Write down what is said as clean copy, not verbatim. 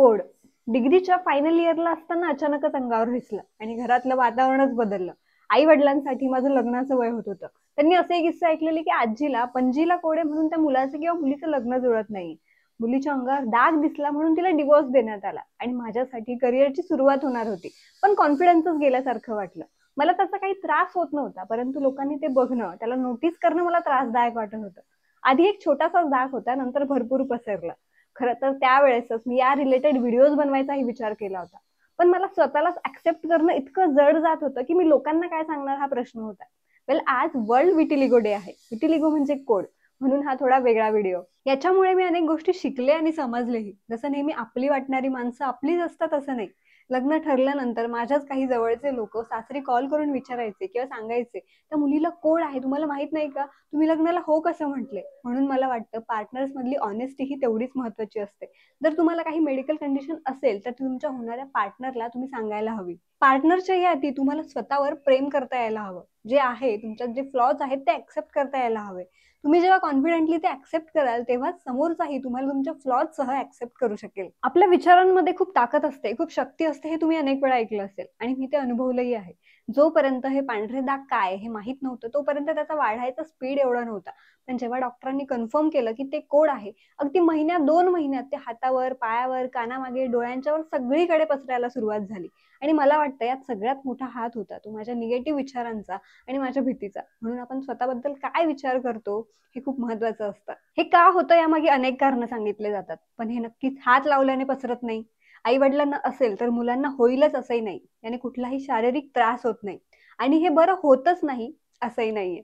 Code. डिग्रीच्या final इयरला असताना अचानकच अंगावर दिसलं आणि घरातलं वातावरणच बदललं. आई वडिलांसाठी माझं लग्नाचं वय होत होतं. त्यांनी असे किस्से ऐकलेले की आजीला पणजीला कोड आहे म्हणून त्या मुलाचं किंवा मुलीचं लग्न जुळत नाही. मुलीच्या अंगावर डाग दिसला म्हणून तिला डिवोर्स देण्यात आला आणि माझ्यासाठी करिअरची सुरुवात होणार होती. पण कॉन्फिडन्सच गेल्यासारखं वाटलं. मला त्याचा काही त्रास होत नव्हता, परंतु लोकांनी ते बघणं, त्याला नोटीस करणं मला त्रासदायक वाटत होतं. आधी एक छोटासाच डाग होता, नंतर भरपूर पसरला. खरं तर त्यावेळेसच मी या रिलेटेड व्हिडिओज बनवायचाही विचार केला होता. पण मला स्वतःलाच ऍक्सेप्ट करणं इतकं जड जात होतं की मी लोकांना काय सांगणार हा प्रश्न होता. वेल, आज वर्ल्ड विटिलिगो डे आहे. विटिलिगो म्हणजे कोड, म्हणून हा थोडा वेगळा व्हिडिओ. याच्यामुळे मी अनेक गोष्टी शिकले आणि समजलेही. जसं नेहमी आपली वाटणारी माणसं आपलीच असतात असं नाही. लग्न ठरल्यानंतर माझ्याच काही जवळचे लोक सासरी कॉल करून विचारायचे किंवा सांगायचे, त्या मुलीला कोड आहे, तुम्हाला माहित नाही का, तुम्ही लग्नाला हो कसं म्हटले. म्हणून मला वाटतं पार्टनर्स मधली ऑनेस्टी ही तेवढीच महत्वाची असते. जर तुम्हाला काही मेडिकल कंडिशन असेल तर तुमच्या होणाऱ्या पार्टनरला तुम्ही सांगायला हवी. पार्टनरच्या यादी तुम्हाला स्वतःवर प्रेम करता यायला हवं. जे आहे तुमच्यात जे फ्लॉज आहेत ते ऍक्सेप्ट करता यायला हवे. तुम्ही जेव्हा कॉन्फिडेंटली ते ऍक्सेप्ट कराल तेव्हा समोरचाही तुम्हाला तुमच्या फ्लॉज सह ऍक्सेप्ट करू शकेल. आपल्या विचारांमध्ये खूप ताकद असते, खूप शक्ती असते, हे तुम्ही अनेक वेळा ऐकलं असेल आणि मी ते अनुभवलंही आहे. जोपर्यंत हे पांढरे दाग काय हे माहित नव्हतं तोपर्यंत त्याचा वाढायचा स्पीड एवढा नव्हता. पण जेव्हा डॉक्टरांनी कन्फर्म केलं की ते कोड आहे, अगदी महिन्यात 2 महिन्यात ते हातावर, पायावर, कानामागे, डोळ्यांच्यावर सगळीकडे पसरायला सुरुवात झाली. आणि मला वाटतं यात सगळ्यात मोठा हात होता तो माझ्या निगेटिव्ह विचारांचा आणि माझ्या भीतीचा. म्हणून आपण स्वतःबद्दल काय विचार करतो हे खूप महत्वाचं असतं. हे का होतं यामागे अनेक कारणं सांगितले जातात, पण हे नक्कीच हात लावल्याने पसरत नाही. आई वडिलांना असेल तर मुलांना होईलच असंही नाही. याने कुठलाही शारीरिक त्रास होत नाही आणि हे बरं होतच नाही असंही नाहीये.